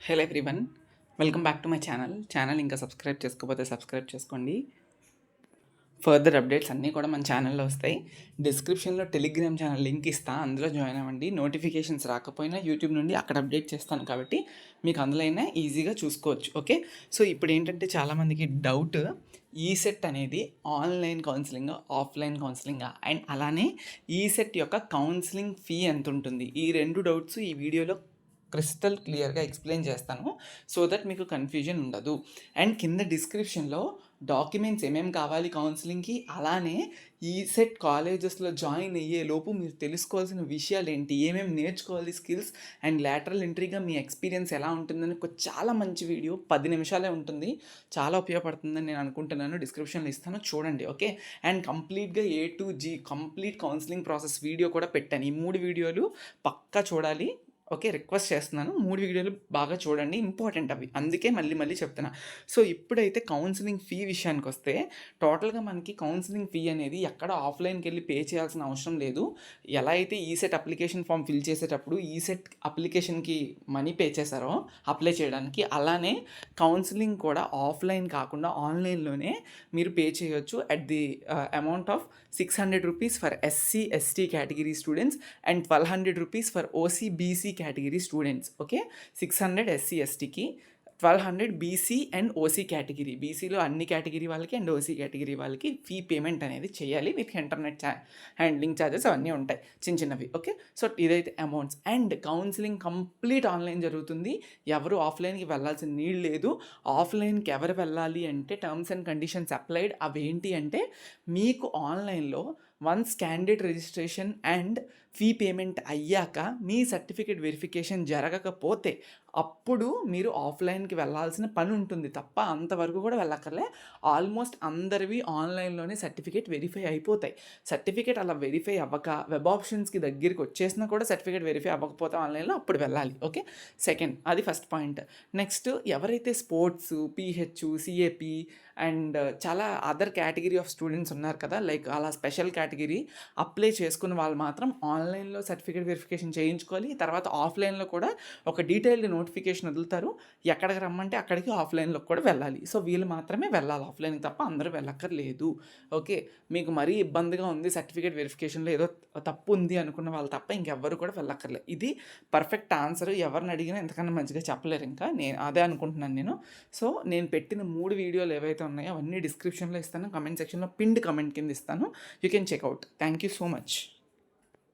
Hello everyone, welcome back to my channel ఇంకా subscribe చేసుకోకపోతే subscribe చేసుకోండి. ఫర్దర్ అప్డేట్స్ అన్నీ కూడా మన ఛానల్లో వస్తాయి. డిస్క్రిప్షన్లో టెలిగ్రామ్ ఛానల్ లింక్ ఇస్తాను, అందులో జాయిన్ అవ్వండి. నోటిఫికేషన్స్ రాకపోయినా యూట్యూబ్ నుండి అక్కడ అప్డేట్ చేస్తాను కాబట్టి మీకు అందులో అయినా ఈజీగా చూసుకోవచ్చు. ఓకే, సో ఇప్పుడు ఏంటంటే చాలామందికి డౌట్, ఈసెట్ అనేది online counselling, offline counselling and అలానే ఈసెట్ యొక్క కౌన్సిలింగ్ ఫీ ఎంత ఉంటుంది, ఈ రెండు డౌట్స్ ఈ వీడియోలో క్రిస్టల్ క్లియర్గా ఎక్స్ప్లెయిన్ చేస్తాను, సో దట్ మీకు కన్ఫ్యూజన్ ఉండదు. అండ్ కింద డిస్క్రిప్షన్లో డాక్యుమెంట్స్ ఏమేమి కావాలి కౌన్సిలింగ్కి, అలానే ఈసెట్ కాలేజెస్లో జాయిన్ అయ్యే లోపు మీరు తెలుసుకోవాల్సిన విషయాలు ఏంటి, ఏమేమి నేర్చుకోవాలి స్కిల్స్, అండ్ లాటరల్ ఎంట్రీగా మీ ఎక్స్పీరియన్స్ ఎలా ఉంటుందని ఒక చాలా మంచి వీడియో 10 నిమిషాలే ఉంటుంది, చాలా ఉపయోగపడుతుందని నేను అనుకుంటున్నాను. డిస్క్రిప్షన్లో ఇస్తాను, చూడండి. ఓకే, అండ్ కంప్లీట్గా A to G complete counselling process video కూడా పెట్టాను. ఈ 3 వీడియోలు పక్కా చూడాలి. ఓకే, రిక్వెస్ట్ చేస్తున్నాను, 3 వీడియోలు బాగా చూడండి, ఇంపార్టెంట్ అవి, అందుకే మళ్ళీ చెప్తున్నా. సో ఇప్పుడైతే కౌన్సిలింగ్ ఫీ విషయానికి వస్తే, టోటల్గా మనకి కౌన్సిలింగ్ ఫీ అనేది ఎక్కడ ఆఫ్లైన్కి వెళ్ళి పే చేయాల్సిన అవసరం లేదు. ఎలా అయితే ఈసెట్ అప్లికేషన్ ఫామ్ ఫిల్ చేసేటప్పుడు ఈసెట్ అప్లికేషన్కి మనీ పే చేశారో అప్లై చేయడానికి, అలానే కౌన్సిలింగ్ కూడా ఆఫ్లైన్ కాకుండా ఆన్లైన్లోనే మీరు పే చేయొచ్చు at the amount of 600 rupees for SC/ST category students and 1200 rupees for OC/BC category students. Okay, 600 SC/STకి, 1200 BC and OC category, బీసీలో అన్ని కేటగిరీ వాళ్ళకి అండ్ OC కేటగిరీ వాళ్ళకి ఫీ పేమెంట్ అనేది చేయాలి. విత్ ఇంటర్నెట్ హ్యాండ్లింగ్ ఛార్జెస్ అవన్నీ ఉంటాయి చిన్నవి. ఓకే, సో ఇదైతే amounts. And counselling complete online జరుగుతుంది, ఎవరు ఆఫ్లైన్కి వెళ్ళాల్సిన నీడ్ లేదు. ఆఫ్లైన్కి ఎవరు వెళ్ళాలి అంటే టర్మ్స్ అండ్ కండిషన్స్ అప్లైడ్. అవేంటి అంటే, మీకు ఆన్లైన్లో once candidate registration and fee payment అయ్యాక మీ సర్టిఫికేట్ వెరిఫికేషన్ జరగకపోతే అప్పుడు మీరు ఆఫ్లైన్కి వెళ్ళాల్సిన పని ఉంటుంది తప్ప అంతవరకు కూడా వెళ్ళక్కర్లే. ఆల్మోస్ట్ అందరివి ఆన్లైన్లోనే సర్టిఫికేట్ వెరిఫై అయిపోతాయి. సర్టిఫికేట్ అలా వెరిఫై అవ్వక వెబ్ ఆప్షన్స్కి దగ్గరికి వచ్చేసినా కూడా సర్టిఫికేట్ వెరిఫై అవ్వకపోతే ఆన్లైన్లో అప్పుడు వెళ్ళాలి. ఓకే, సెకండ్, అది ఫస్ట్ పాయింట్. నెక్స్ట్, ఎవరైతే స్పోర్ట్స్, PH, CAP అండ్ చాలా అదర్ కేటగిరీ ఆఫ్ స్టూడెంట్స్ ఉన్నారు కదా, లైక్ అలా స్పెషల్ కేటగిరీ అప్లై చేసుకున్న వాళ్ళు మాత్రం ఆన్లైన్లో సర్టిఫికేట్ వెరిఫికేషన్ చేయించుకోవాలి. తర్వాత ఆఫ్లైన్లో కూడా ఒక డీటెయిల్డ్ నోటిఫికేషన్ వదులుతారు, ఎక్కడికి రమ్మంటే అక్కడికి ఆఫ్లైన్లో కూడా వెళ్ళాలి. సో వీళ్ళు మాత్రమే వెళ్ళాలి ఆఫ్లైన్కి, తప్ప అందరూ వెళ్ళక్కర్లేదు. ఓకే, మీకు మరీ ఇబ్బందిగా ఉంది, సర్టిఫికేట్ వెరిఫికేషన్లో ఏదో తప్పు ఉంది అనుకున్న వాళ్ళు తప్ప ఇంకెవ్వరు కూడా వెళ్ళక్కర్లేదు. ఇది పర్ఫెక్ట్ ఆన్సర్, ఎవరిని అడిగినా ఎంతకన్నా మంచిగా చెప్పలేరు. ఇంకా నేను అదే అనుకుంటున్నాను నేను. సో నేను పెట్టిన 3 వీడియోలు ఏవైతే ఉన్నాయో అవన్నీ డిస్క్రిప్షన్లో ఇస్తాను, కమెంట్ సెక్షన్లో పిన్డ్ కమెంట్ కింద ఇస్తాను, you can checkout. Thank you so much.